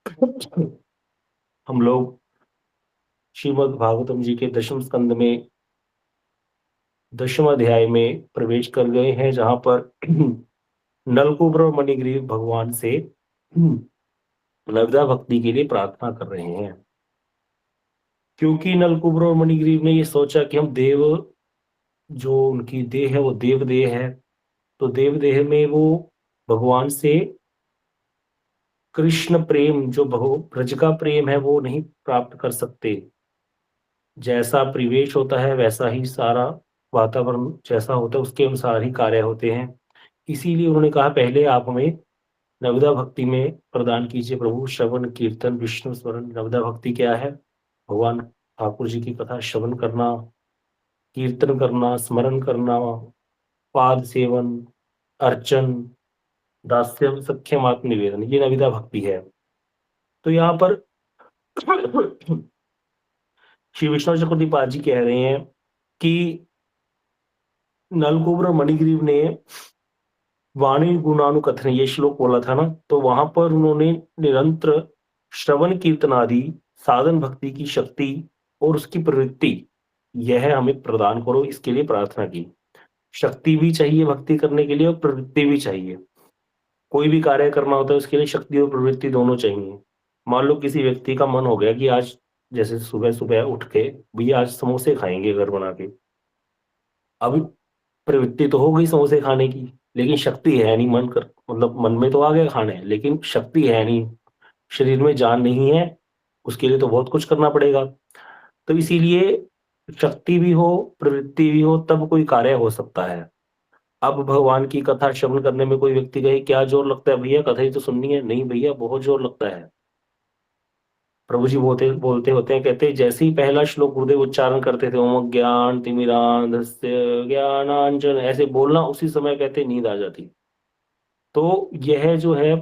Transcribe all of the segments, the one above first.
हम लोग श्रीमद् भागवतम जी के दशम स्कंद में दशम अध्याय में प्रवेश कर गए हैं, जहां पर नलकूबर और मणिग्रीव भगवान से नवदा भक्ति के लिए प्रार्थना कर रहे हैं। क्योंकि नलकूबर और मणिग्रीव ने ये सोचा कि हम देव, जो उनकी देह है वो देव देह है, तो देव देह में वो भगवान से कृष्ण प्रेम, जो ब्रज का प्रेम है, वो नहीं प्राप्त कर सकते। जैसा परिवेश होता है वैसा ही सारा वातावरण जैसा होता है उसके अनुसार ही कार्य होते हैं। इसीलिए उन्होंने कहा, पहले आप हमें नवदा भक्ति में प्रदान कीजिए प्रभु। श्रवण कीर्तन विष्णु स्मरण। नवदा भक्ति क्या है? भगवान ठाकुर जी की कथा श्रवण करना, कीर्तन करना, स्मरण करना, पाद सेवन, अर्चन, दास्यम, सख्यम, आत्म निवेदन, ये नविदा भक्ति है। तो यहाँ पर श्री विष्णु चक्रवर्ती पाद जी कह रहे हैं कि नलकूबर और मणिग्रीव ने वाणी गुणानुकथन ये श्लोक बोला था ना, तो वहां पर उन्होंने निरंतर श्रवण कीर्तन आदि साधन भक्ति की शक्ति और उसकी प्रवृत्ति, यह हमें प्रदान करो, इसके लिए प्रार्थना की। शक्ति भी चाहिए भक्ति करने के लिए और प्रवृत्ति भी चाहिए। कोई भी कार्य करना होता है उसके लिए शक्ति और प्रवृत्ति दोनों चाहिए। मान लो किसी व्यक्ति का मन हो गया कि आज, जैसे सुबह सुबह उठ के भैया आज समोसे खाएंगे घर बना के, अब प्रवृत्ति तो हो गई समोसे खाने की, लेकिन शक्ति है नहीं। मन कर मतलब मन में तो आ गया खाने, लेकिन शक्ति है नहीं, शरीर में जान नहीं है, उसके लिए तो बहुत कुछ करना पड़ेगा। तो इसीलिए शक्ति भी हो, प्रवृत्ति भी हो, तब कोई कार्य हो सकता है। अब भगवान की कथा श्रवण करने में कोई व्यक्ति कहे क्या जोर लगता है भैया, कथा ही तो सुननी है। नहीं भैया, बहुत जोर लगता है। प्रभु जी बोलते बोलते होते हैं, कहते हैं जैसे ही पहला श्लोक गुरुदेव उच्चारण करते थे, ओम ज्ञान तिमिरांधस्य ज्ञानांजन, ऐसे बोलना, उसी समय कहते नींद आ जाती। तो यह जो है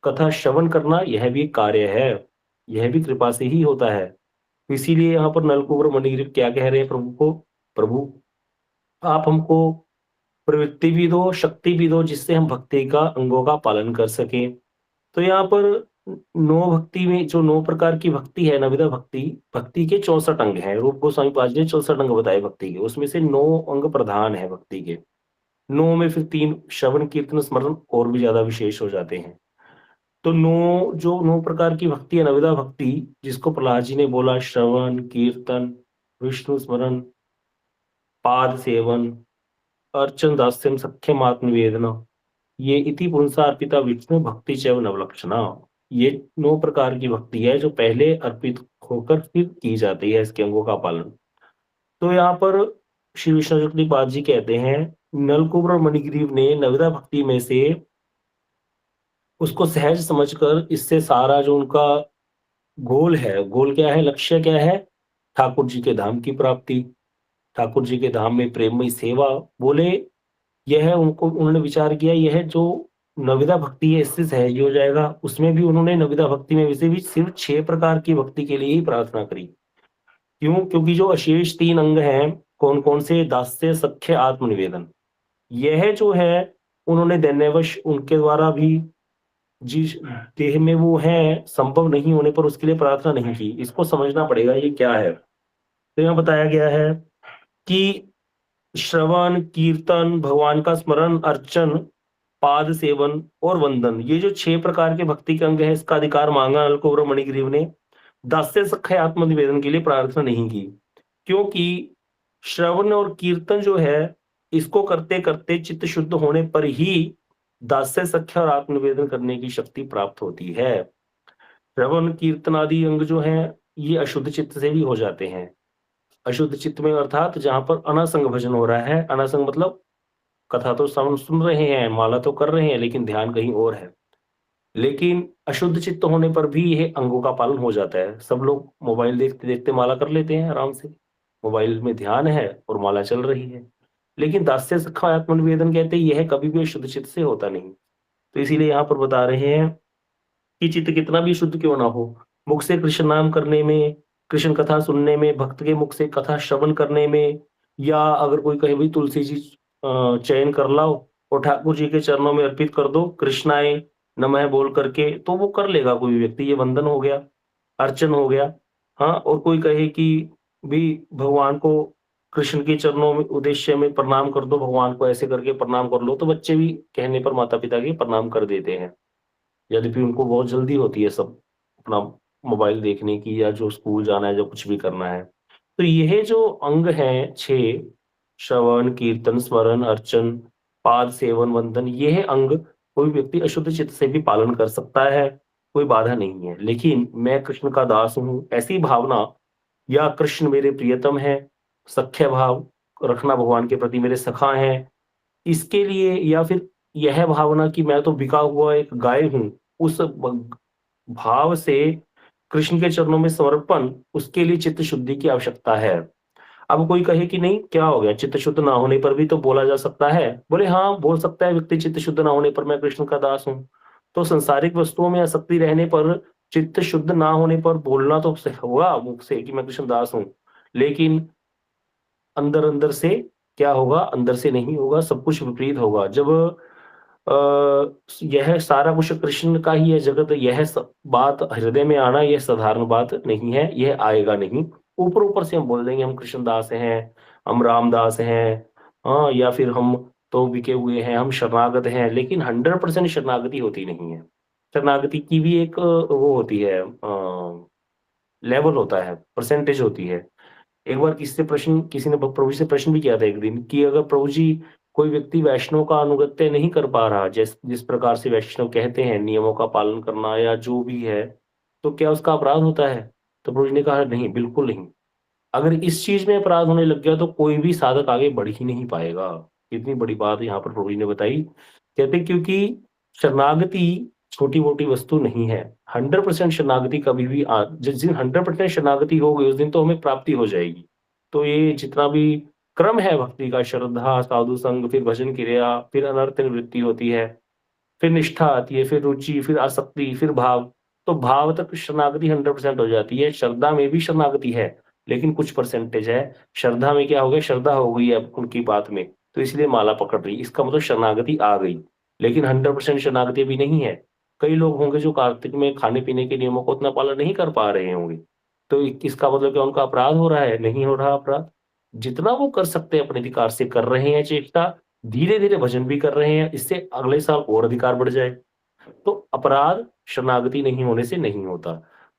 कथा श्रवण करना, यह भी एक कार्य है, यह भी कृपा से ही होता है। तो इसीलिए यहाँ पर नलकूबर मणिग्रीव क्या कह रहे हैं प्रभु को, प्रभु आप हमको प्रवृत्ति भी दो, शक्ति भी दो, जिससे हम भक्ति का अंगों का पालन कर सके। तो यहाँ पर नौ भक्ति में जो 9 प्रकार की भक्ति है, नविदा भक्ति, भक्ति के 64 अंग हैं। रूप गोस्वामी पाद जी ने 64 अंग बताए भक्ति के, उसमें से 9 अंग प्रधान है भक्ति के। 9 में फिर 3 श्रवण कीर्तन स्मरण और भी ज्यादा विशेष हो जाते हैं। तो 9 प्रकार की भक्ति है नविदा भक्ति, जिसको प्रहलाद जी ने बोला श्रवण कीर्तन विष्णु स्मरण, पाद सेवन, अर्चन दास्यम, सख्यम, आत्मनिवेदना, ये इति पुंसा अर्पिता विष्णु भक्ति चैव नवलक्षणा। ये 9 प्रकार की भक्ति है जो पहले अर्पित होकर फिर की जाती है, इसके अंगों का पालन। तो यहाँ पर श्री विष्णु शुक्लपाद जी कहते हैं, नलकूबर और मणिग्रीव ने नविदा भक्ति में से उसको सहज समझकर, इससे सारा जो उनका गोल है, गोल क्या है, लक्ष्य क्या है, ठाकुर जी के धाम की प्राप्ति, ठाकुर जी के धाम में प्रेममयी सेवा, बोले यह उनको उन्होंने विचार किया, यह जो नविदा भक्ति है इससे सहज हो जाएगा। उसमें भी उन्होंने नविदा भक्ति में वैसे भी सिर्फ 6 प्रकार की भक्ति के लिए ही प्रार्थना करी। क्यों? क्योंकि जो अशेष 3 अंग हैं, कौन कौन से, दास्य सख्य आत्मनिवेदन, यह जो है उन्होंने दैन्यवश उनके द्वारा भी जिस देह में वो है संभव नहीं होने पर उसके लिए प्रार्थना नहीं की। इसको समझना पड़ेगा ये क्या है। तो यहाँ बताया गया है कि श्रवण कीर्तन, भगवान का स्मरण, अर्चन, पाद सेवन और वंदन, ये जो 6 प्रकार के भक्ति के अंग है, इसका अधिकार मांगा नलकूबर मणिग्रीव ने। दास्य सख्य आत्मनिवेदन के लिए प्रार्थना नहीं की, क्योंकि श्रवण और कीर्तन जो है, इसको करते करते चित्त शुद्ध होने पर ही दास्य सख्य और आत्मनिवेदन करने की शक्ति प्राप्त होती है। श्रवण कीर्तन आदि अंग जो है, ये अशुद्ध चित्त से भी हो जाते हैं। अशुद्ध चित्त में अर्थात जहां पर अनासंग भजन हो रहा है, अनासंग मतलब कथा तो सुन रहे हैं, माला तो कर रहे हैं, लेकिन ध्यान कहीं और है। लेकिन अशुद्ध चित्त होने पर भी यह अंगों का पालन हो जाता है। सब लोग मोबाइल देखते देखते माला कर लेते हैं आराम से, मोबाइल में ध्यान है और माला चल रही है, लेकिन दास्य सखा आत्मनिवेदन कहते हैं यह कभी भी शुद्ध चित्त से होता नहीं। तो इसीलिए यहाँ पर बता रहे हैं कि चित्त कितना भी शुद्ध क्यों ना हो, मुख से कृष्ण नाम करने में, कृष्ण कथा सुनने में, भक्त के मुख से कथा श्रवण करने में, या अगर कोई कहे भाई तुलसी जी चयन कर लाओ और ठाकुर जी के चरणों में अर्पित कर दो, कृष्ण आए नमः बोल करके तो वो कर लेगा कोई व्यक्ति, ये वंदन हो गया, अर्चन हो गया। हाँ, और कोई कहे कि भी भगवान को कृष्ण के चरणों में उद्देश्य में प्रणाम कर दो, भगवान को ऐसे करके प्रणाम कर लो, तो बच्चे भी कहने पर माता-पिता के प्रणाम कर देते हैं। यद्यपि उनको बहुत जल्दी होती है सब अपना मोबाइल देखने की या जो स्कूल जाना है, जो कुछ भी करना है। तो यह जो अंग हैं 6 श्रवण, कीर्तन, स्मरण, अर्चन, पाद सेवन, वंदन, यह अंग कोई व्यक्ति अशुद्ध चित्त से भी पालन कर सकता है, कोई बाधा नहीं है। लेकिन मैं कृष्ण का दास हूँ, ऐसी भावना या कृष्ण मेरे प्रियतम हैं, सख्य भाव रखना भगवान के प्रति मेरे सखा हैं, इसके लिए या फिर यह भावना कि मैं तो बिका हुआ एक गाय हूँ, उस ब भाव से कृष्ण के चरणों में समर्पण, उसके लिए चित्त शुद्धि की आवश्यकता है। अब कोई कहे कि नहीं क्या हो गया? चित्त शुद्ध ना होने पर भी तो बोला जा सकता है। बोले हाँ, बोल सकता है व्यक्ति चित्त शुद्ध ना होने पर मैं कृष्ण का दास हूँ। तो सांसारिक वस्तुओं में आसक्ति रहने पर, चित्त शुद्ध ना होने पर बोलना तो स होगा मुख से कि मैं कृष्ण दास हूँ। लेकिन अंदर-अंदर से क्या होगा? अंदर से नहीं होगा, सब कुछ विपरीत होगा। जब यह सारा कुछ कृष्ण का ही है जगत, यह स बात हृदय में आना यह साधारण बात नहीं है, यह आएगा नहीं। ऊपर-ऊपर से हम बोल देंगे हम कृष्णदास हैं, हम रामदास हैं, हाँ, या फिर हम तो बिके हुए हैं, हम शरणागत हैं, लेकिन 100% शरणागति होती नहीं है। शरणागति की भी एक वो होती है लेवल होता है, परसेंटेज होती है। एक बार किसी ने प्रभु जी से प्रश्न भी किया था एक दिन कि अगर प्रभु जी कोई व्यक्ति वैष्णव का अनुगत्य नहीं कर पा रहा, जिस प्रकार से वैष्णव कहते हैं नियमों का पालन करना या जो भी है, तो क्या उसका अपराध होता है? तो प्रभु जी ने कहा नहीं, बिल्कुल नहीं। अगर इस चीज़ में अपराध होने लग गया तो कोई भी साधक आगे बढ़ ही नहीं पाएगा। कितनी बड़ी बात यहाँ पर प्रभु जी ने बताई। कहते क्योंकि शरणागति छोटी-मोटी वस्तु नहीं है। 100% शरणागति कभी भी जिस दिन 100% शरणागति हो गई उस दिन तो हमें प्राप्ति हो जाएगी। तो ये जितना भी क्रम है भक्ति का, श्रद्धा, साधु संग, फिर भजन क्रिया, फिर अनर्थ निवृत्ति होती है। फिर निष्ठा आती है, फिर रुचि, फिर आसक्ति, फिर भाव। तो भाव तक शरणागति 100% हो जाती है। श्रद्धा में भी शरणागति है, लेकिन कुछ परसेंटेज है। श्रद्धा में क्या हो गया, श्रद्धा हो गई है अब उनकी बात में, तो इसलिए माला पकड़ रही। इसका मतलब शरणागति आ गई, लेकिन 100% शरणागति अभी नहीं है। कई लोग होंगे जो कार्तिक में खाने-पीने के नियमों को उतना पालन नहीं कर पा रहे होंगे। तो इसका मतलब क्या उनका अपराध हो रहा है? नहीं हो रहा अपराध। जितना वो कर सकते हैं अपने अधिकार से कर रहे हैं चेष्टा, धीरे-धीरे भजन भी कर रहे हैं, इससे अगले साल और अधिकार बढ़ जाए। तो अपराध शरणागति नहीं होने से नहीं होता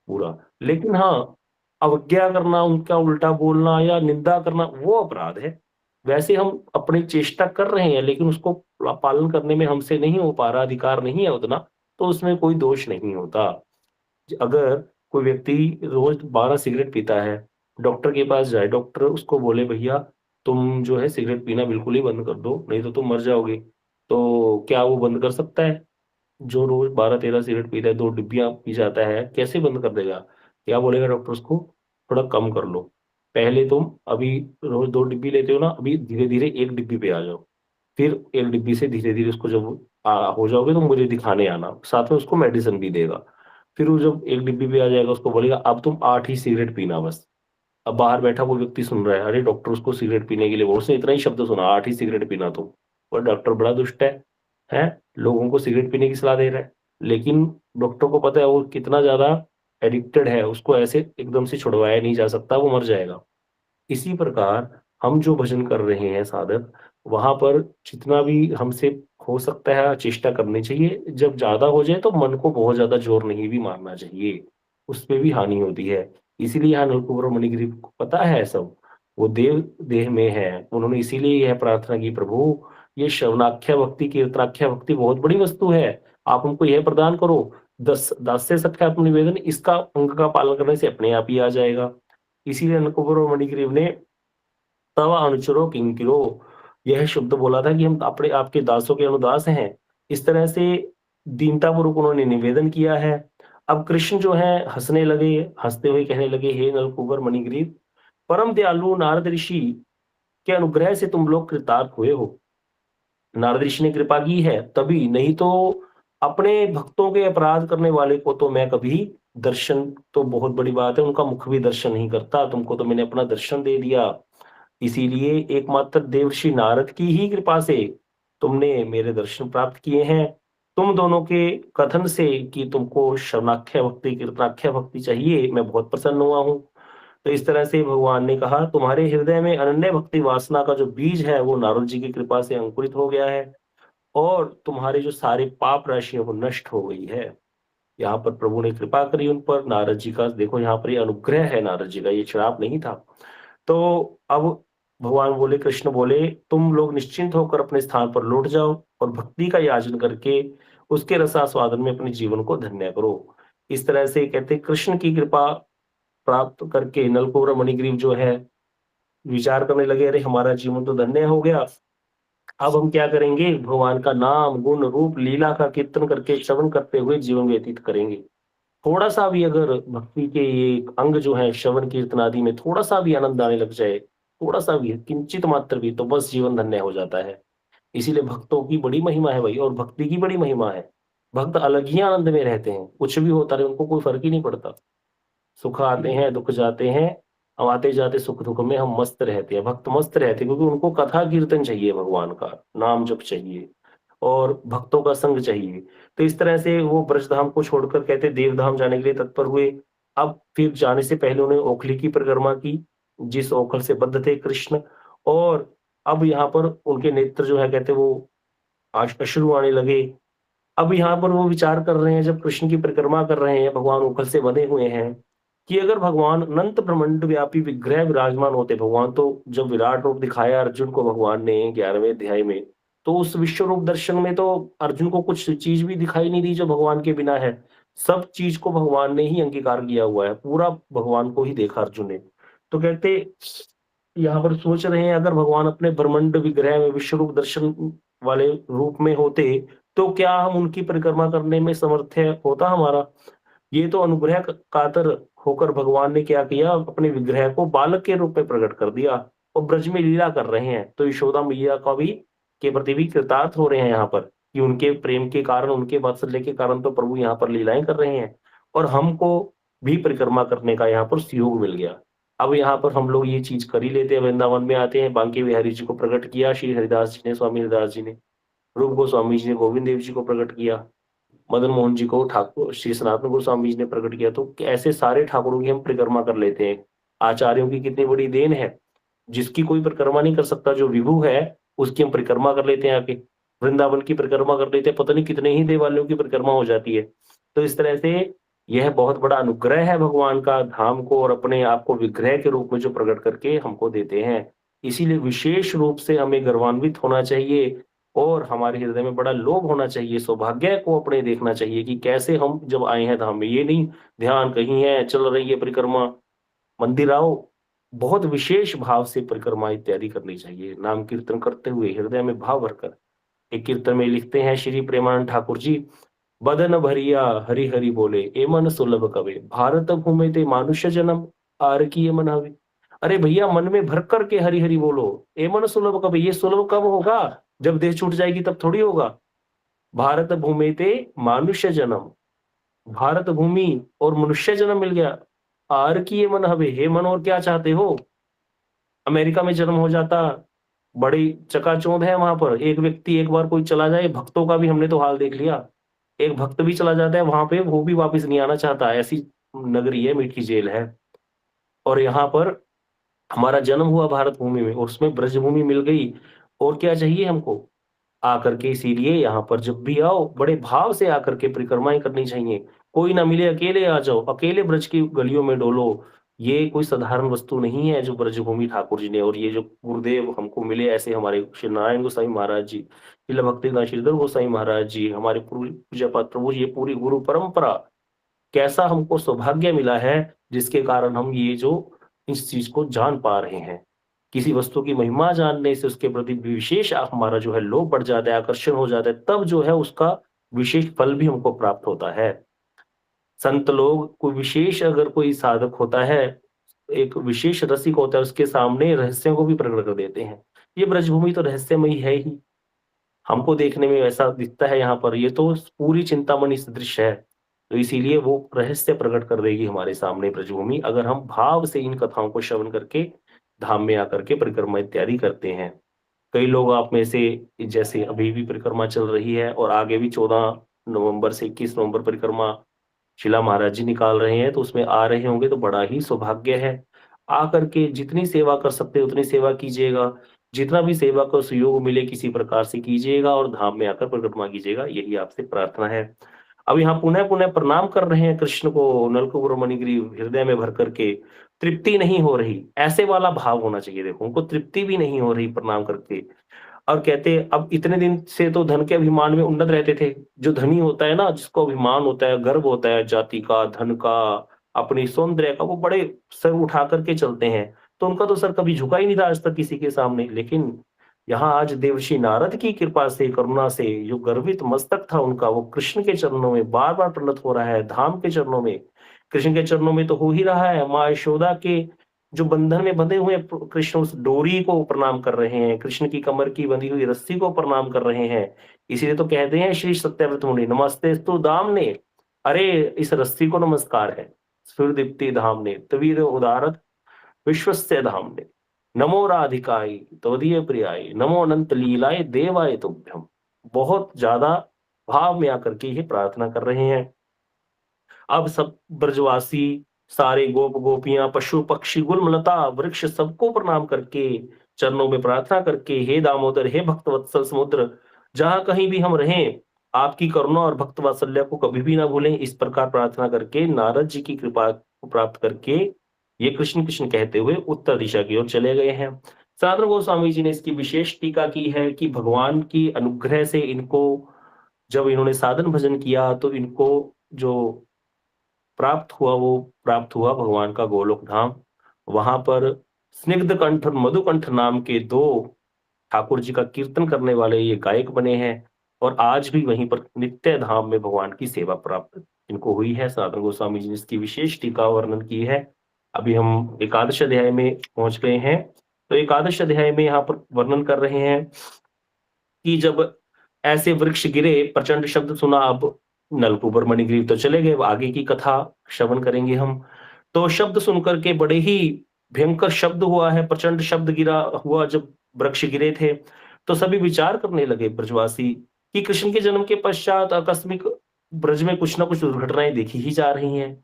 पूरा। लेकिन हाँ, अवज्ञा करना, उनका उल्टा बोलना या निंदा करना वो अपराध है। वैसे हम अपनी चेष्टा कर रहे हैं लेकिन उसको पालन करने में हमसे नहीं हो पा रहा, अधिकार नहीं है उतना, तो उसमें कोई दोष नहीं होता। अगर कोई व्यक्ति रोज 12 सिगरेट पीता है, डॉक्टर के पास जाए, डॉक्टर उसको बोले भैया तुम जो है सिगरेट पीना बिल्कुल ही बंद कर दो, नहीं तो तुम मर जाओगे। तो क्या वो बंद कर सकता है? जो रोज 12-13 सिगरेट पीता है, 2 डिब्बियाँ पी जाता है, कैसे बंद कर देगा? क्या बोलेगा डॉक्टर उसको? थोड़ा कम कर लो। पहले तुम अभी रोज 2 डिब्बी लेते हो ना, अभी धीरे-धीरे 1 डिब्बी पे आ जाओ। फिर 1 डिब्बी से धीरे-धीरे उसको जब हो जाओगे तो मुझे दिखाने आना। साथ में उसको मेडिसिन भी देगा। फिर वो जब 1 डिब्बी पे आ जाएगा उसको बोलेगा अब तुम 8 ही सिगरेट पीना बस। अब बाहर बैठा कोई व्यक्ति सुन रहा है, अरे डॉक्टर उसको सिगरेट पीने के लिए बोल उसने इतना ही शब्द सुना 8 ही सिगरेट पीना तुम। और डॉक्टर बड़ा दुष्ट है, हैं? लोगों को सिगरेट पीने की सलाह दे रहा है। लेकिन डॉक्टर को पता है वो कितना ज़्यादा एडिक्टेड है, उसको ऐसे एकदम से छुड़वाया नहीं जा सकता, वो मर जाएगा। इसी प्रकार हम जो भजन कर रहे हैं साधक, वहाँ पर जितना भी हमसे हो सकता है चेष्टा करनी चाहिए। जब ज़्यादा हो जाए तो मन को बहुत ज़्यादा ज़ोर नहीं भी मारना चाहिए, उसपे भी हानि होती है। इसीलिए यहाँ नलकूबर और मणिग्रीव को पता है सब, वो देव देह में है। उन्होंने इसीलिए यह प्रार्थना की प्रभु ये श्रवणाख्या भक्ति, कीर्तनाख्या भक्ति बहुत बड़ी वस्तु है। आप हमको यह प्रदान करो, दास्य सख्य आत्मनिवेदन इसका अंग का पालन करने से अपने आप ही आ जाएगा। इसीलिए नलकूबर और मणिग्रीव ने तव अनुचरो किंकिरो यह शब्द बोला था कि हम अपने आपके दासों के अनुदास हैं। इस तरह से दीनतापूर्वक उन्होंने निवेदन किया है। अब कृष्ण जो है हँसने लगे, हँसते हुए कहने लगे, हे नलकूबर मणिग्रीव, परम दयालु नारद ऋषि के अनुग्रह से तुम लोग कृतार्थ हुए हो। नारद ऋषि ने कृपा की है तभी, नहीं तो अपने भक्तों के अपराध करने वाले को तो मैं कभी दर्शन तो बहुत बड़ी बात है, उनका मुख भी दर्शन नहीं करता, तुमको तो मैंने अपना दर्शन दे दिया। इसीलिए एकमात्र देवर्षि नारद की ही कृपा से तुमने मेरे दर्शन प्राप्त किए हैं। तुम दोनों के कथन से कि तुमको शरणाख्या भक्ति, कीर्तनाख्या भक्ति चाहिए, मैं बहुत प्रसन्न हुआ हूँ। तो इस तरह से भगवान ने कहा, तुम्हारे हृदय में अनन्य भक्ति वासना का जो बीज है, वो नारद जी की कृपा से अंकुरित हो गया है और तुम्हारे जो सारे पाप राशि है, वो नष्ट हो गई है। यहाँ पर प्रभु ने कृपा करी उन पर, नारद जी का देखो यहाँ पर ये अनुग्रह है, नारद जी का ये श्राप नहीं था। तो अब भगवान बोले, कृष्ण बोले, तुम लोग निश्चिंत होकर अपने स्थान पर लौट जाओ और भक्ति का याचन करके उसके रसास्वादन में अपने जीवन को धन्य करो। इस तरह से कहते हैं, कृष्ण की कृपा प्राप्त करके नलकुबर मणिग्रीव जो है विचार करने लगे, अरे हमारा जीवन तो धन्य हो गया, अब हम क्या करेंगे, भगवान का नाम गुण रूप लीला का कीर्तन करके श्रवण करते हुए जीवन व्यतीत करेंगे। थोड़ा सा भी अगर भक्ति के ये अंग जो है श्रवण कीर्तन आदि में थोड़ा सा भी आनंद आने लग जाए, थोड़ा सा भी, किंचित मात्र भी, तो बस जीवन धन्य हो जाता है। इसीलिए भक्तों की बड़ी महिमा है भाई, और भक्ति की बड़ी महिमा है। भक्त अलग ही आनंद में रहते हैं, कुछ भी होता रहे उनको कोई फर्क ही नहीं पड़ता। सुख आते हैं, दुख जाते हैं, हम आते जाते सुख दुख में हम मस्त रहते हैं। भक्त मस्त रहते हैं क्योंकि उनको कथा कीर्तन चाहिए, भगवान का नाम जप चाहिए और भक्तों का संग चाहिए। तो इस तरह से वो ब्रजधाम को छोड़कर कहते देवधाम जाने के लिए तत्पर हुए। अब फिर जाने से पहले उन्होंने ओखली की परिक्रमा की, जिस ओखल से बद्ध थे कृष्ण। और अब यहाँ पर उनके नेत्र जो है कहते वो अश्रु आने लगे। अब यहाँ पर वो विचार कर रहे हैं, जब कृष्ण की परिक्रमा कर रहे हैं, भगवान ओखल से बंधे हुए हैं, कि अगर भगवान अनंत ब्रह्मांड व्यापी विग्रह विराजमान होते, भगवान तो जब विराट रूप दिखाया अर्जुन को भगवान ने 11वें अध्याय में, तो उस विश्व रूप दर्शन में तो अर्जुन को कुछ चीज भी दिखाई नहीं दी जो भगवान के बिना है। सब चीज को भगवान ने ही अंगीकार किया हुआ है, पूरा भगवान को ही देखा अर्जुन ने। तो कहते यहाँ पर सोच रहे हैं, अगर भगवान अपने ब्रह्मांड विग्रह में विश्व रूप दर्शन वाले रूप में होते, तो क्या हम उनकी परिक्रमा करने में समर्थ होता हमारा? ये तो अनुग्रह कातर होकर भगवान ने क्या किया, अपने विग्रह को बालक के रूप में प्रकट कर दिया और ब्रज में लीला कर रहे हैं। तो यशोदा मैया का भी के प्रति भी कृतार्थ हो रहे हैं यहाँ पर, कि उनके प्रेम के कारण, उनके वात्सल्य के कारण तो प्रभु यहाँ पर लीलाएं कर रहे हैं और हमको भी परिक्रमा करने का यहाँ पर सुयोग मिल गया। अब यहाँ पर हम लोग ये चीज कर ही लेते हैं, वृंदावन में आते हैं, बांके बिहारी जी को प्रकट किया श्री हरिदास जी ने, स्वामी हरिदास जी ने, रूप गोस्वामी जी ने गोविंद देव जी को प्रकट किया, मदन मोहन जी को ठाकुर श्री सनातन गोस्वामी जी ने प्रकट किया। तो ऐसे सारे ठाकुरों की हम परिक्रमा कर लेते हैं। आचार्यों की कितनी बड़ी देन है, जिसकी कोई परिक्रमा नहीं कर सकता, जो विभु है उसकी हम परिक्रमा कर लेते हैं आके, वृंदावन की परिक्रमा कर लेते हैं, पता नहीं कितने ही देवालयों की परिक्रमा हो जाती है। तो इस तरह से यह बहुत बड़ा अनुग्रह है भगवान का, धाम को और अपने आप को विग्रह के रूप में जो प्रकट करके हमको देते हैं। इसीलिए विशेष रूप से हमें गर्वान्वित होना चाहिए और हमारे हृदय में बड़ा लोभ होना चाहिए, सौभाग्य को अपने देखना चाहिए कि कैसे हम जब आए हैं धाम में, ये नहीं ध्यान कहीं है, चल रही है परिक्रमा, मंदिर आओ, बहुत विशेष भाव से परिक्रमा इत्यादि करनी चाहिए, नाम कीर्तन करते हुए हृदय में भाव भरकर। एक कीर्तन में लिखते हैं श्री प्रेमानंद ठाकुर जी, बदन भरिया हरि हरि बोले, ए मन सुलभ कवे, भारत भूमि ते मानुष्य जन्म, आर की ये मन हवे। अरे भैया, मन में भर कर के हरि हरि बोलो, ए मन सुलभ कवे, ये सुलभ कब होगा, जब देह छूट जाएगी तब थोड़ी होगा। भारत भूमि ते मानुष्य जन्म, भारत भूमि और मनुष्य जन्म मिल गया, आर की ये मन हवे, हे मन और क्या चाहते हो। अमेरिका में जन्म हो जाता, बड़ी चकाचौंध है वहां पर, एक व्यक्ति एक बार कोई चला जाए, भक्तों का भी हमने तो हाल देख लिया, एक भक्त भी चला जाता है वहां पे, वो भी वापस नहीं आना चाहता, ऐसी नगरी है, मीठी जेल है। और यहाँ पर हमारा जन्म हुआ भारत भूमि में और उसमें ब्रजभूमि मिल गई, और क्या चाहिए हमको आकर के। इसीलिए यहाँ पर जब भी आओ, बड़े भाव से आकर के परिक्रमाएं करनी चाहिए। कोई ना मिले अकेले आ जाओ, अकेले ब्रज की गलियों में डोलो, ये कोई साधारण वस्तु नहीं है जो ब्रजभूमि ठाकुर जी ने, और ये जो गुरुदेव हमको मिले ऐसे, हमारे श्री नारायण गोसाई महाराज जी, श्रील भक्तिदास श्रीधर गोसाई महाराज जी, हमारे पूज्य पाद प्रभु, ये पूरी गुरु परंपरा, कैसा हमको सौभाग्य मिला है, जिसके कारण हम ये जो इस चीज को जान पा रहे हैं। किसी वस्तु की महिमा जानने से उसके प्रति विशेष हमारा जो है लोभ बढ़ जाता है, आकर्षण हो जाता है, तब जो है उसका विशेष फल भी हमको प्राप्त होता है। संत लोग, कोई विशेष अगर कोई साधक होता है, एक विशेष रसिक होता है, उसके सामने रहस्यों को भी प्रकट कर देते हैं। ये ब्रजभूमि तो रहस्यमयी है ही, हमको देखने में वैसा दिखता है यहाँ पर, ये तो पूरी चिंतामणि सदृश है। तो इसीलिए वो रहस्य प्रकट कर देगी हमारे सामने ब्रजभूमि, अगर हम भाव से इन कथाओं को श्रवण करके धाम में आकर के परिक्रमा इत्यादि करते हैं। कई लोग आप में से, जैसे अभी भी परिक्रमा चल रही है और आगे भी 14 नवंबर से 21 नवंबर परिक्रमा शिला महाराज जी निकाल रहे हैं, तो उसमें आ रहे होंगे तो बड़ा ही सौभाग्य है। आकर के जितनी सेवा कर सकते हैं उतनी सेवा कीजिएगा। जितना भी सेवा का सुयोग मिले किसी प्रकार से कीजिएगा और धाम में आकर परिक्रमा कीजिएगा, यही आपसे प्रार्थना है। अब यहाँ पुनः-पुनः प्रणाम कर रहे हैं कृष्ण को, नलकूबर मणिग्रीव हृदय में भर कर के, तृप्ति नहीं हो रही, ऐसे वाला भाव होना चाहिए देखो, उनको तृप्ति भी नहीं हो रही प्रणाम करके। और कहते अब इतने दिन से तो धन के अभिमान में उन्नत रहते थे। जो धनी होता है ना, जिसको अभिमान होता है, गर्व होता है जाति का, धन का, अपनी सौंदर्य का, वो बड़े सर उठा करके चलते हैं। तो उनका तो सर कभी झुका ही नहीं था आज तक किसी के सामने। लेकिन यहाँ आज देवर्षि नारद की कृपा से, करुणा से, जो गर्वित मस्तक था उनका, वो कृष्ण के चरणों में बार-बार प्रणत हो रहा है, धाम के चरणों में। कृष्ण के चरणों में तो हो ही रहा है, माँ यशोदा के जो बंधन में बंधे हुए कृष्ण, उस डोरी को प्रणाम कर रहे हैं, कृष्ण की कमर की बंधी हुई रस्सी को प्रणाम कर रहे हैं। इसीलिए तो कहते हैं श्री सत्यव्रत मुनि, नमस्तेस्तु दाम्ने, अरे इस रस्सी को नमस्कार है। स्फुरदीप्ति धाम्ने, तवीर उदारत विश्वस्य धाम्ने, नमो राधिकाय त्वदीय प्रियाय, नमो अनंत लीलाय देवाय तुभ्यम। बहुत ज्यादा भाव में आकर के ये प्रार्थना कर रहे हैं। अब सब ब्रजवासी, सारे गोप गोपियां, पशु पक्षी, गुलमलता वृक्ष, सबको प्रणाम करके, चरणों में प्रार्थना करके, हे दामोदर, हे भक्तवत्सल समुद्र, जहां कहीं भी हम रहें, आपकी करुणा और भक्त वात्सल्य को कभी भी ना भूलें। इस प्रकार प्रार्थना करके, नारद जी की कृपा को प्राप्त करके, ये कृष्ण कृष्ण कहते हुए उत्तर दिशा की ओर चले गए हैं। सनातन गोस्वामी जी ने इसकी विशेष टीका की है कि भगवान की अनुग्रह से इनको, जब इन्होंने साधन भजन किया तो इनको जो प्राप्त हुआ भगवान का गोलोक धाम। वहां पर स्निग्ध कंठ और मधुकंठ नाम के दो ठाकुर जी का कीर्तन करने वाले ये गायक बने हैं और आज भी वहीं पर नित्य धाम में भगवान की सेवा प्राप्त इनको हुई है। सनातन गोस्वामी जी ने इसकी विशेष टीका वर्णन की है। अभी हम एकादश अध्याय में पहुंच गए हैं। तो एकादश अध्याय में यहाँ पर वर्णन कर रहे हैं कि जब ऐसे वृक्ष गिरे, प्रचंड शब्द सुना। अब नलकूबर मणिग्रीव तो चले गए, अब आगे की कथा श्रवण करेंगे हम। तो शब्द सुनकर के बड़े ही भयंकर शब्द हुआ है, प्रचंड शब्द गिरा हुआ जब वृक्ष गिरे थे, तो सभी विचार करने लगे ब्रजवासी कि कृष्ण के जन्म के पश्चात आकस्मिक ब्रज में कुछ न कुछ दुर्घटनाएं देखी ही जा रही हैं,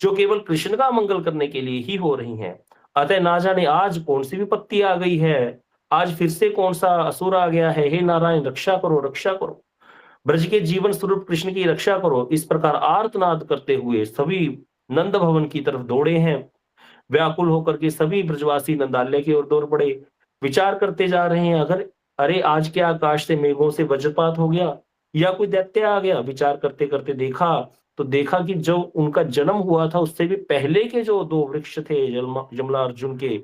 जो केवल कृष्ण का मंगल करने के लिए ही हो रही हैं। अतः ना जाने आज कौन सी विपत्ति आ गई है, आज फिर से कौन सा असुर आ गया है। हे नारायण, रक्षा करो, रक्षा करो, ब्रज के जीवन स्वरूप कृष्ण की रक्षा करो। इस प्रकार आर्तनाद करते हुए सभी नंद भवन की तरफ दौड़े हैं। व्याकुल होकर के सभी ब्रजवासी नंदालय की ओर दौड़ पड़े। विचार करते जा रहे हैं, अगर अरे आज क्या आकाश से मेघों से वज्रपात हो गया या कोई दैत्य आ गया। विचार करते करते देखा तो देखा कि जो उनका जन्म हुआ था उससे भी पहले के जो दो वृक्ष थे, जमला अर्जुन के,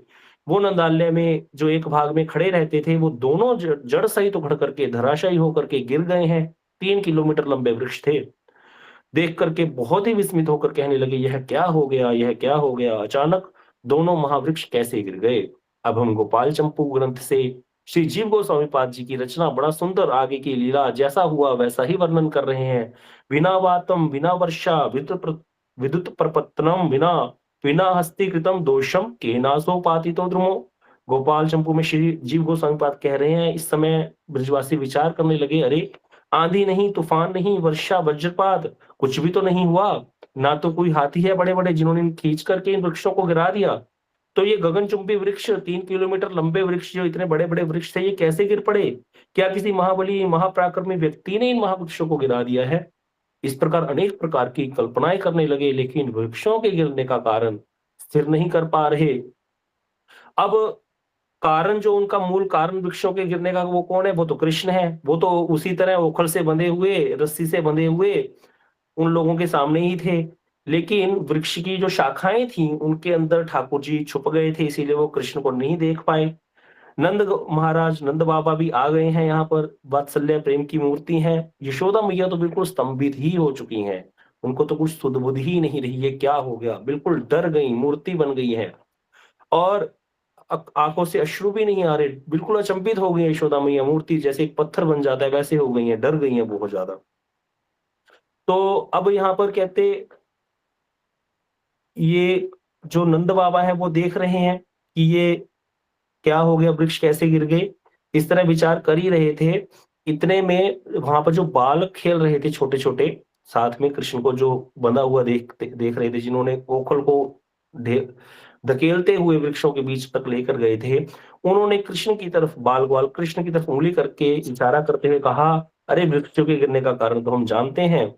वो नंदालय में जो एक भाग में खड़े रहते थे, वो दोनों जड़ सहित उखड़ करके धराशायी होकर के गिर गए हैं। 3 किलोमीटर लंबे वृक्ष थे। देख करके बहुत ही विस्मित होकर कहने लगे, यह क्या हो गया, यह क्या हो गया, अचानक दोनों महावृक्ष कैसे गिर गए। अब हम गोपाल चंपू ग्रंथ से श्री जीव गोस्वामी पाद जी की रचना, बड़ा सुंदर आगे की लीला, जैसा हुआ वैसा ही वर्णन कर रहे हैं। विना वातम विना वर्षा विद्युत प्रपत्तनम विना विना हस्तीकृतम दोषम केनासो पातितो द्रुमो। गोपाल चंपू में श्री जीव गोस्वामी पाद कह रहे हैं, इस समय ब्रजवासी विचार करने लगे, अरे आंधी नहीं, तूफान नहीं, वर्षा वज्रपात कुछ भी तो नहीं हुआ। ना तो कोई हाथी है बड़े बड़े जिन्होंने खींच करके इन वृक्षों को गिरा दिया। तो ये गगनचुंबी वृक्ष, 3 किलोमीटर लंबे वृक्ष, जो इतने बड़े बड़े वृक्ष थे, ये कैसे गिर पड़े। क्या किसी महाबली महापराक्रमी व्यक्ति ने इन महावृक्षों को गिरा दिया है। इस प्रकार अनेक प्रकार की कल्पनाएं करने लगे, लेकिन वृक्षों के गिरने का कारण स्थिर नहीं कर पा रहे। अब कारण, जो उनका मूल कारण वृक्षों के गिरने का, वो कौन है, वो तो कृष्ण है। वो तो उसी तरह ओखल से बंधे हुए, रस्सी से बंधे हुए उन लोगों के सामने ही थे। लेकिन वृक्ष की जो शाखाएं थी उनके अंदर ठाकुर जी छुप गए थे, इसीलिए वो कृष्ण को नहीं देख पाए। महाराज, नंद बाबा भी आ गए हैं यहाँ पर, वात्सल्य प्रेम की मूर्ति हैं। यशोदा मैया तो बिल्कुल स्तंभित ही हो चुकी हैं। उनको तो कुछ सुध बुध ही नहीं रही है, क्या हो गया, बिल्कुल डर गई, मूर्ति बन गई है। और आंखों से अश्रु भी नहीं आ रहे, बिल्कुल अचंभित हो गई है यशोदा मैया। मूर्ति जैसे एक पत्थर बन जाता है वैसे हो गई है, डर गई है बहुत ज्यादा। तो अब यहाँ पर कहते, ये जो नंद बाबा है वो देख रहे हैं कि ये क्या हो गया, वृक्ष कैसे गिर गए। इस तरह विचार कर ही रहे थे। इतने में वहां पर जो बालक खेल रहे थे छोटे छोटे, साथ में कृष्ण को जो बंधा हुआ देख रहे थे, जिन्होंने ओखल को ढे- धकेलते हुए वृक्षों के बीच तक लेकर गए थे, उन्होंने कृष्ण की तरफ, बाल बाल कृष्ण की तरफ उंगली करके इशारा करते हुए कहा, अरे वृक्षों के गिरने का कारण तो हम जानते हैं।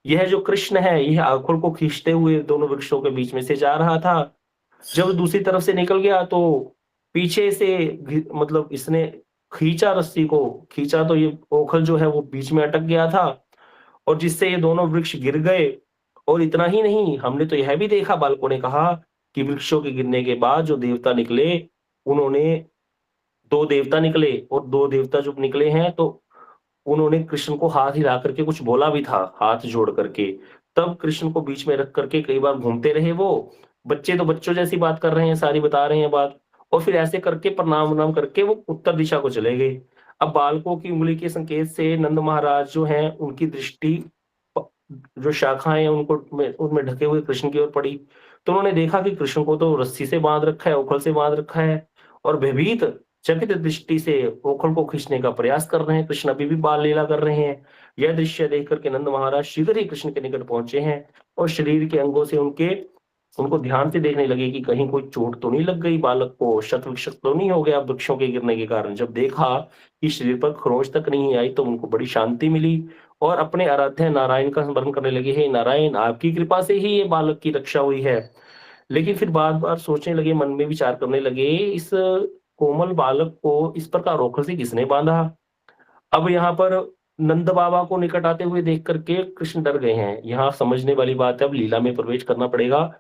यह जो कृष्ण है, यह आखुड़ को खींचते हुए दोनों वृक्षों के बीच में से जा रहा था। जब दूसरी तरफ से निकल गया तो पीछे से मतलब इसने खींचा रस्सी को, खींचा तो ये ओखल जो है वो बीच में अटक गया था, और जिससे ये दोनों वृक्ष गिर गए। और इतना ही नहीं, हमने तो यह भी देखा, बालकों ने कहा कि वृक्षों के गिरने के बाद जो देवता निकले, उन्होंने, दो देवता निकले, और दो देवता जब निकले हैं तो उन्होंने कृष्ण को हाथ हिला करके कुछ बोला भी था, हाथ जोड़ करके। तब कृष्ण को बीच में रख करके कई बार घूमते रहे वो। बच्चे तो बच्चों जैसी बात कर रहे हैं, सारी बता रहे हैं बात। और फिर ऐसे करके प्रणाम वनाम करके वो उत्तर दिशा को चले गए। अब बालकों की उंगली के संकेत से नंद महाराज जो हैं, उनकी दृष्टि जो शाखाएं उनको उनमें ढके हुए कृष्ण की ओर पड़ी। तो उन्होंने देखा कि कृष्ण को तो रस्सी से बांध रखा है, उखल से बांध रखा है, और भयभीत चकित दृष्टि से ओखल को खींचने का प्रयास कर रहे हैं। कृष्ण अभी भी बाल लीला कर रहे हैं। यह दृश्य देख करके नंद महाराज शीघ्र ही कृष्ण के निकट पहुंचे हैं, और शरीर के अंगों से उनको ध्यान से देखने लगे कि कहीं कोई चोट तो नहीं लग गई, बालक को शत विक्षत तो नहीं हो गया वृक्षों के गिरने के कारण। जब देखा कि शरीर पर खरोंच तक नहीं आई, तो उनको बड़ी शांति मिली, और अपने आराध्य नारायण का स्मरण करने लगे, हे नारायण, आपकी कृपा से ही ये बालक की रक्षा हुई है। लेकिन फिर बार बार सोचने लगे, मन में विचार करने लगे, इस कोमल बालक को इस प्रकार ओखल से किसने बांधा। अब यहाँ पर नंद बाबा को निकट आते हुए देख करके कृष्ण डर गए हैं। यहाँ समझने वाली बात है, अब लीला में प्रवेश करना पड़ेगा।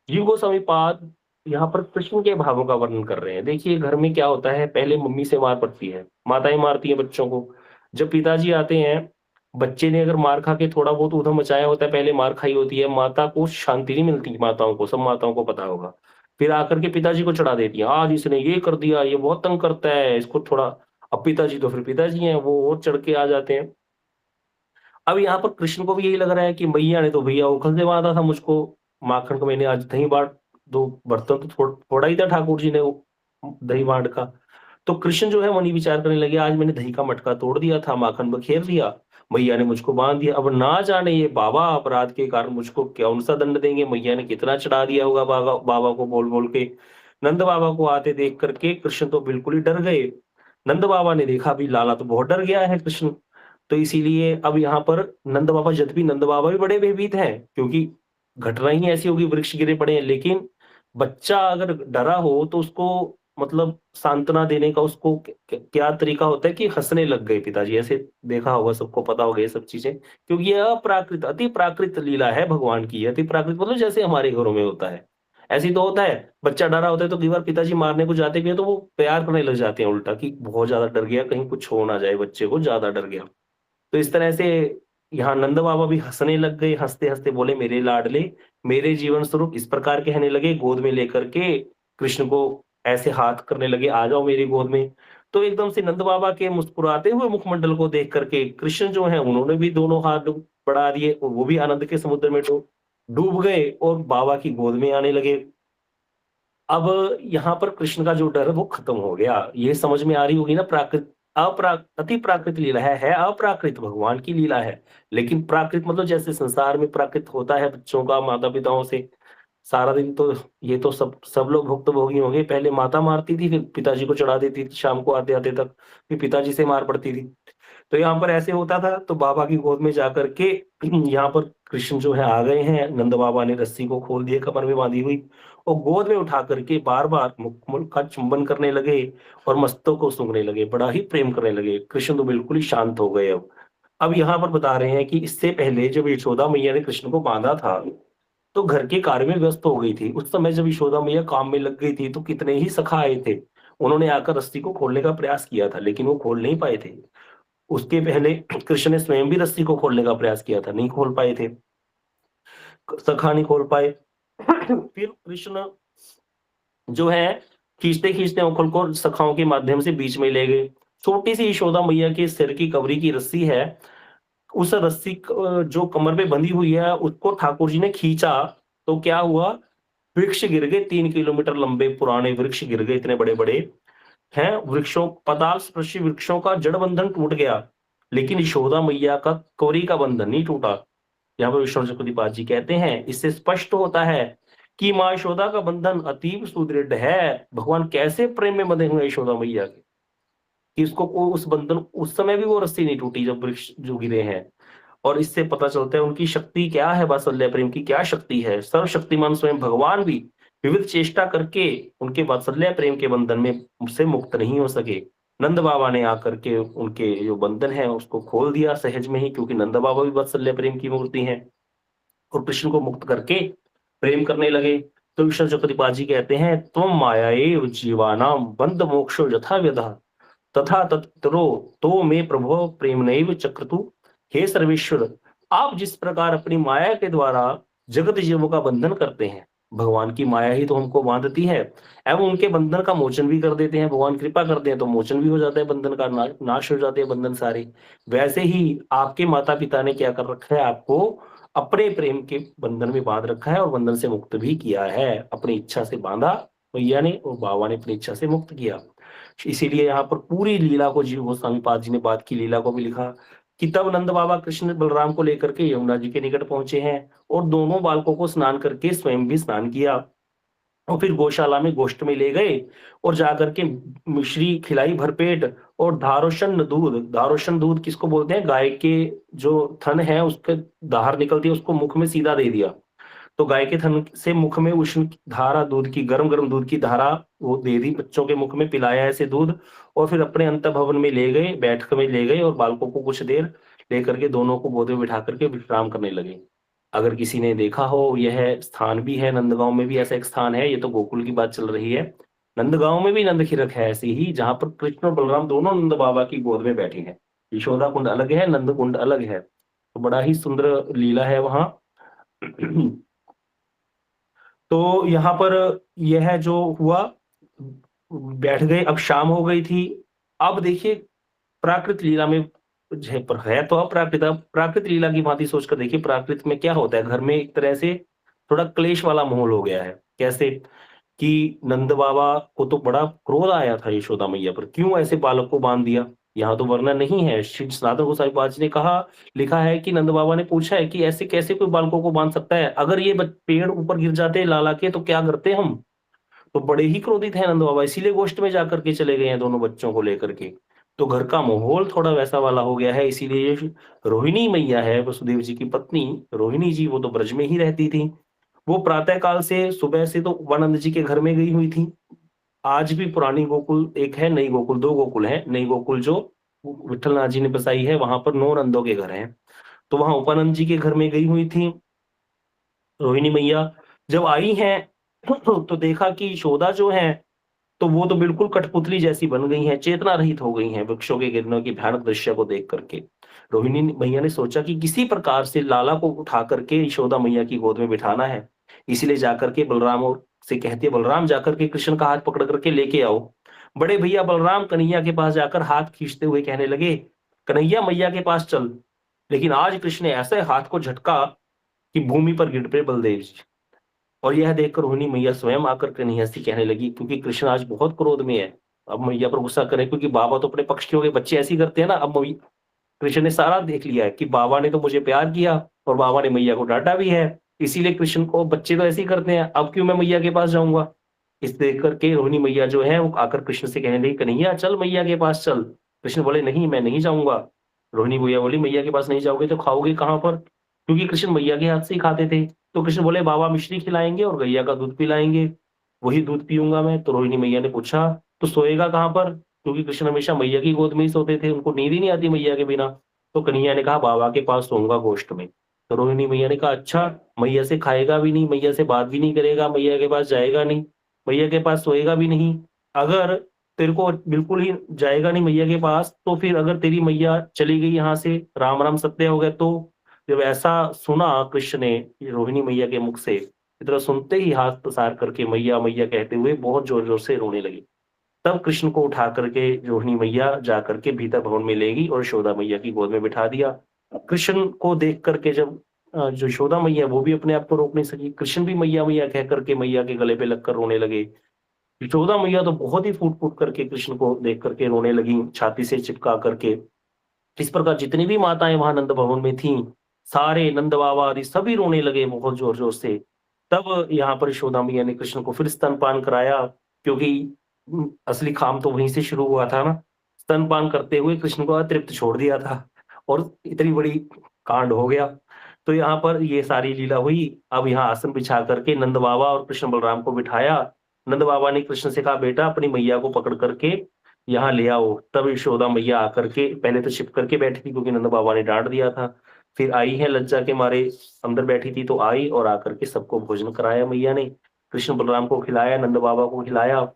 जीव गोस्वामी पाद यहाँ पर कृष्ण के भावों का वर्णन कर रहे हैं। देखिए, घर में क्या होता है, पहले मम्मी से मार पड़ती है, माताएं मारती हैं बच्चों को। जब पिताजी आते हैं, बच्चे ने अगर मार खा के थोड़ा बहुत ऊधम मचाया होता है, पहले मार खाई होती है, माता को शांति नहीं मिलती, माताओं को, सब माताओं को पता होगा। फिर आकर के पिताजी को चढ़ा देती है, आज इसने ये कर दिया, ये बहुत तंग करता है, इसको थोड़ा। अब पिताजी तो फिर पिताजी हैं, वो और चढ़ के आ जाते हैं। अब यहाँ पर कृष्ण को भी यही लग रहा है कि मैया ने तो भैया उखल से बांधा था मुझको, माखन को मैंने आज दही बांट, दो बर्तन तो थोड़ा ही था ठाकुर जी ने वो दही बांट का। तो कृष्ण जो है मनी विचार करने लगे, आज मैंने दही का मटका तोड़ दिया था, माखन बखेर दिया, मैया ने मुझको बांध दिया। अब ना जाने ये बाबा अपराध के कारण मुझको कौन सा दंड देंगे, मैया ने कितना चढ़ा दिया होगा बाबा बाबा को बोल बोल के। नंद बाबा को आते देख करके कृष्ण तो बिल्कुल ही डर गए। नंद बाबा ने देखा भी लाला तो बहुत डर गया है कृष्ण। तो इसीलिए अब यहाँ पर नंद बाबा, यद्यपि नंद बाबा भी बड़े भयभीत हैं, क्योंकि घटना ही ऐसी होगी, वृक्ष गिरे पड़े हैं, लेकिन बच्चा अगर डरा हो तो उसको मतलब सांत्वना देने का उसको क्या तरीका होता है कि हंसने लग गए पिताजी, ऐसे देखा होगा, सबको पता होगा ये सब चीजें। क्योंकि ये अप्राकृत, अति प्राकृत लीला है भगवान की। अति प्राकृत मतलब जैसे हमारे घरों में होता है, ऐसी तो होता है। बच्चा डरा होता है तो कई बार पिताजी मारने को जाते भी हैं तो वो प्यार करने लग जाते हैं उल्टा, कि बहुत ज्यादा डर गया, कहीं कुछ हो ना जाए, बच्चे को ज्यादा डर गया। तो इस तरह से यहाँ नंद बाबा भी हंसने लग गए, हंसते हंसते बोले, मेरे लाडले, मेरे जीवन स्वरूप, इस प्रकार कहने लगे, गोद में लेकर के कृष्ण को ऐसे हाथ करने लगे, आ जाओ मेरी गोद में। तो एकदम से नंद बाबा के मुस्कुराते हुए मुखमंडल को देख करके कृष्ण जो है उन्होंने भी दोनों हाथ बढ़ा दिए, और वो भी आनंद के समुद्र में डूब गए और बाबा की गोद में आने लगे। अब यहाँ पर कृष्ण का जो डर है वो खत्म हो गया। ये समझ में आ रही होगी ना, अति प्राकृत लीला है अप्राकृत भगवान की लीला है। लेकिन प्राकृत मतलब जैसे संसार में प्राकृत होता है बच्चों का माता पिताओं से, सारा दिन तो ये तो सब लोग भुक्तभोगी होंगे। पहले माता मारती थी, फिर पिताजी को चढ़ा देती थी शाम को आते आते तक, फिर पिताजी से मार पड़ती थी। तो यहाँ पर ऐसे होता था, तो बाबा की गोद में जाकर के यहाँ पर कृष्ण जो है आ गए हैं। नंद बाबा ने रस्सी को खोल दिया कमर में बांधी हुई, और गोद में उठा करके बार बार मुख का चुंबन करने लगे, और मस्तक को सूंघने लगे, बड़ा ही प्रेम करने लगे। कृष्ण तो बिल्कुल ही शांत हो गए। अब यहाँ पर बता रहे हैं कि इससे पहले जब यशोदा मैया ने कृष्ण को बांधा था, तो घर के कार्य में व्यस्त हो गई थी। उस समय जब यशोदा मैया काम में लग गई थी, तो कितने ही सखा आए थे, उन्होंने आकर रस्सी को खोलने का प्रयास किया था, लेकिन वो खोल नहीं पाए थे। उसके पहले कृष्ण ने स्वयं भी रस्सी को खोलने का प्रयास किया था, नहीं खोल पाए थे, सखा नहीं खोल पाए। फिर कृष्ण जो है खींचते खींचते उखल को सखाओं के माध्यम से बीच में ले गए। छोटी सी यशोदा मैया के सिर की कवरी की रस्सी है, उस रस्सी जो कमर पे बंधी हुई है उसको ठाकुर जी ने खींचा, तो क्या हुआ, वृक्ष गिर गए, 3 किलोमीटर लंबे पुराने वृक्ष गिर गए, इतने बड़े बड़े। हैं वृक्षों, पताल स्पर्शी वृक्षों का जड़ बंधन टूट गया, लेकिन यशोदा मैया का कौरी का बंधन नहीं टूटा। यहाँ पर विष्णु चक्रवर्ती जी कहते हैं, इससे स्पष्ट होता है कि माँ यशोदा का बंधन अतीब सुदृढ़ है। भगवान कैसे प्रेम में बंधे हुए यशोदा मैया के, कि उसको उस बंधन, उस समय भी वो रस्सी नहीं टूटी जब वृक्ष जो गिरे हैं। और इससे पता चलता है उनकी शक्ति क्या है, वात्सल्य प्रेम की क्या शक्ति है। सर्वशक्तिमान स्वयं भगवान भी विविध चेष्टा करके उनके वात्सल्य प्रेम के बंधन में से मुक्त नहीं हो सके। नंद बाबा ने आकर के उनके जो बंधन है उसको खोल दिया सहज में ही, क्योंकि नंद बाबा भी वात्सल्य प्रेम की मूर्ति हैं, और कृष्ण को मुक्त करके प्रेम करने लगे। तो विष्णु चक्रपाल जी कहते हैं, त्वं मायाएव जीवानां बंध मोक्षो यथा व्यधा तथा तत्रो तो में प्रभो प्रेम नैव चक्रतु। हे सर्वेश्वर, आप जिस प्रकार अपनी माया के द्वारा जगत जीवों का बंधन करते हैं, भगवान की माया ही तो हमको बांधती है, एवं उनके बंधन का मोचन भी कर देते हैं। भगवान कृपा करते हैं तो मोचन भी हो जाता है, बंधन का नाश हो जाते हैं बंधन सारे। वैसे ही आपके माता पिता ने क्या कर रखा है, आपको अपने प्रेम के बंधन में बांध रखा है और बंधन से मुक्त भी किया है। अपनी इच्छा से बांधा मैया ने और बाबा ने अपनी इच्छा से मुक्त किया। इसीलिए यहाँ पर पूरी लीला को जीव गोस्वामी पाद जी ने बात की लीला को भी लिखा कि तब नंद बाबा कृष्ण बलराम को लेकर के यमुना जी के निकट पहुंचे हैं, और दोनों बालकों को स्नान करके स्वयं भी स्नान किया, और फिर गौशाला में गोष्ठ में ले गए और जाकर के मिश्री खिलाई भरपेट, और धारोशन दूध किसको बोलते हैं, गाय के जो थन है उसके धार निकलती है उसको मुख में सीधा दे दिया। तो गाय के थन से मुख में उष्ण धारा, दूध की गरम गरम दूध की धारा वो दे दी, बच्चों के मुख में पिलाया ऐसे दूध, और फिर अपने अंत भवन में ले गए, बैठक में ले गए, और बालकों को कुछ देर लेकर के दोनों को गोद में बिठा करके विश्राम करने लगे। अगर किसी ने देखा हो, यह स्थान भी है नंदगांव में भी ऐसा एक स्थान है, ये तो गोकुल की बात चल रही है, नंदगांव में भी नंद खीरक है ऐसी ही, जहां पर कृष्ण और बलराम दोनों नंद बाबा की गोद में बैठे हैं। यशोदा कुंड अलग है, नंद कुंड अलग है, तो बड़ा ही सुंदर लीला है वहां। तो यहाँ पर यह जो हुआ, बैठ गए, अब शाम हो गई थी। अब देखिए प्राकृत लीला में पर है तो अपराकृत, अब प्राकृत लीला की भांति सोचकर देखिए प्राकृत में क्या होता है, घर में एक तरह से थोड़ा क्लेश वाला माहौल हो गया है। कैसे कि नंद बाबा को तो बड़ा क्रोध आया था यशोदा मैया पर, क्यों ऐसे बालक को बांध दिया। यहाँ तो वर्णन नहीं है, श्री सनातन गोसाई पाद जी ने कहा, लिखा है कि नंद बाबा ने पूछा है कि ऐसे कैसे कोई बालकों को बांध सकता है, अगर ये पेड़ ऊपर गिर जाते लाला के तो क्या करते हम। तो बड़े ही क्रोधित है नंद बाबा, इसीलिए गोष्ठ में जाकर के चले गए हैं दोनों बच्चों को लेकर के। तो घर का माहौल थोड़ा वैसा वाला हो गया है, इसीलिए ये रोहिणी मैया है वसुदेव जी की पत्नी रोहिणी जी, वो तो ब्रज में ही रहती थी। वो प्रातः काल से सुबह से तो उपानंद जी के घर में गई हुई थी। आज भी पुरानी गोकुल एक है, नई गोकुल, दो गोकुल है। नई गोकुल जो विठलनाथ जी ने बसाई है, वहां पर 9 नंदों के घर हैं, तो वहां उपानंद जी के घर में गई हुई थी रोहिणी मैया। जब आई हैं तो देखा कि यशोदा जो है, तो वो तो बिल्कुल कठपुतली जैसी बन गई हैं, चेतना रहित हो गई हैं वृक्षों के गिरने की भयानक दृश्य को देख करके। रोहिणी मैया ने सोचा कि किसी प्रकार से लाला को उठा करके यशोदा मैया की गोद में बिठाना है, इसलिए जाकर के बलराम और से कहती है, बलराम जाकर के कृष्ण का हाथ पकड़ करके लेके आओ। बड़े भैया बलराम कन्हैया के पास जाकर हाथ खींचते हुए कहने लगे, कन्हैया मैया के पास चल। लेकिन आज कृष्ण ने ऐसे हाथ को झटका कि भूमि पर गिर पड़े बलदेव जी। और यह देखकर रोहिणी मैया स्वयं आकर कन्हैया से कहने लगी, क्योंकि कृष्ण आज बहुत क्रोध में है, अब मैया पर गुस्सा करे, क्योंकि बाबा तो अपने पक्ष के हो गए, बच्चे ऐसे ही करते हैं ना। अब कृष्ण ने सारा देख लिया है कि बाबा ने तो मुझे प्यार किया और बाबा ने मैया को डांटा भी है, इसीलिए कृष्ण को बच्चे तो ऐसे ही करते हैं, अब क्यों मैं मैया के पास जाऊंगा। इस देख करके रोहिणी मैया जो है वो आकर कृष्ण से कहने लगी, कन्हैया चल मैया के पास चल। कृष्ण बोले, नहीं मैं नहीं जाऊंगा। रोहिणी मैया बोली, मैया के पास नहीं जाओगे तो खाओगे कहाँ पर, क्योंकि कृष्ण मैया के हाथ से ही खाते थे। तो कृष्ण बोले, बाबा मिश्री खिलाएंगे और गैया का दूध पिलाएंगे, वही दूध पीऊंगा मैं। तो रोहिणी मैया ने पूछा, तो सोएगा कहाँ पर, क्योंकि कृष्ण हमेशा मैया की गोद में ही सोते थे, उनको नींद ही नहीं आती मैया के बिना। तो कन्हैया ने कहा, बाबा के पास सोऊंगा गोष्ठ में। तो रोहिणी मैया ने कहा, अच्छा, मैया से खाएगा भी नहीं, मैया से बात भी नहीं करेगा, मैया के पास जाएगा नहीं, मैया के पास सोएगा भी नहीं। अगर तेरे को बिल्कुल ही जाएगा नहीं मैया के पास, तो फिर अगर तेरी मैया चली गई यहाँ से, राम राम सत्य हो गए तो। जब ऐसा सुना कृष्ण ने रोहिणी मैया के मुख से, इतना सुनते ही हाथ पसार करके मैया मैया कहते हुए बहुत जोर जोर से रोने लगी। तब कृष्ण को उठा करके रोहिणी मैया जा करके भीतर भवन में ले गई और यशोदा मैया की गोद में बिठा दिया। कृष्ण को देख करके जब जो यशोदा मैया वो भी अपने आप को रोक नहीं सकी, कृष्ण भी मैया मैया कह करके मैया के गले पे लगकर रोने लगे। यशोदा मैया तो बहुत ही फूट-फूट करके कृष्ण को देख करके रोने लगीं, छाती से चिपका करके। इस प्रकार जितनी भी माताएँ वहाँ नंद भवन में थीं, सारे नंद बाबा आदि सभी रोने लगे बहुत ज़ोर-ज़ोर से। तब यहाँ पर यशोदा मैया ने कृष्ण को फिर स्तनपान कराया, क्योंकि असली काम तो वहीं से शुरू हुआ था ना। स्तनपान करते हुए कृष्ण को अतृप्त छोड़ दिया था और इतनी बड़ी कांड हो गया। तो यहाँ पर ये सारी लीला हुई। अब यहाँ आसन बिछा करके नंद बाबा और कृष्ण बलराम को बिठाया। नंद बाबा ने कृष्ण से कहा, "बेटा अपनी मैया को पकड़ करके यहाँ ले आओ।" तब यशोदा मैया आकर के पहले तो छिप करके बैठी थी क्योंकि नंद बाबा ने डाँट दिया था। फिर आई है लज्जा के मारे, अंदर बैठी थी तो आई और आकर के सबको भोजन कराया मैया ने। कृष्ण बलराम को खिलाया, नंद बाबा को खिलाया,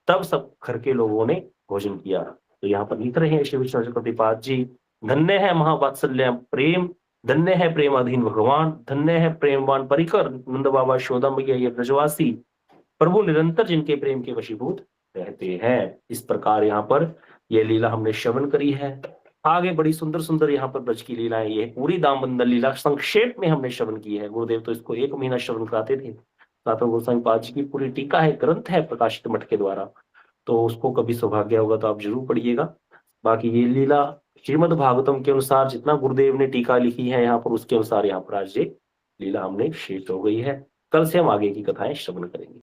तब सब घर के लोगों ने भोजन किया। तो यहाँ पर लिख रहे हैं श्री विष्णु चक्रवर्तीपाद जी, "धन्य है महावात्सल्य प्रेम, धन्य है प्रेमाधीन भगवान, धन्य है प्रेमवान परिकर, नंद बाबा यशोदा मैया ये ब्रजवासी। प्रभु निरंतर जिनके प्रेम के वशीभूत रहते हैं।" इस प्रकार यहाँ पर यह लीला हमने श्रवण करी है। आगे बड़ी सुंदर-सुंदर यहाँ पर ब्रज की लीलाएँ, ये पूरी दामबंदन लीला संक्षेप में हमने श्रवण की है। गुरुदेव तो इसको 1 महीना श्रवण कराते थे। सनातन गोस्वामी पाद जी की पूरी टीका है, ग्रंथ है प्रकाशित मठ के द्वारा। तो उसको कभी सौभाग्य होगा तो आप ज़रूर पढ़िएगा। बाकी ये लीला श्रीमद् भागवतम के अनुसार जितना गुरुदेव ने टीका लिखी है यहाँ पर, उसके अनुसार यहाँ पर आज ये लीला हमने शेष हो गई है। कल से हम आगे की कथाएँ श्रवण करेंगे।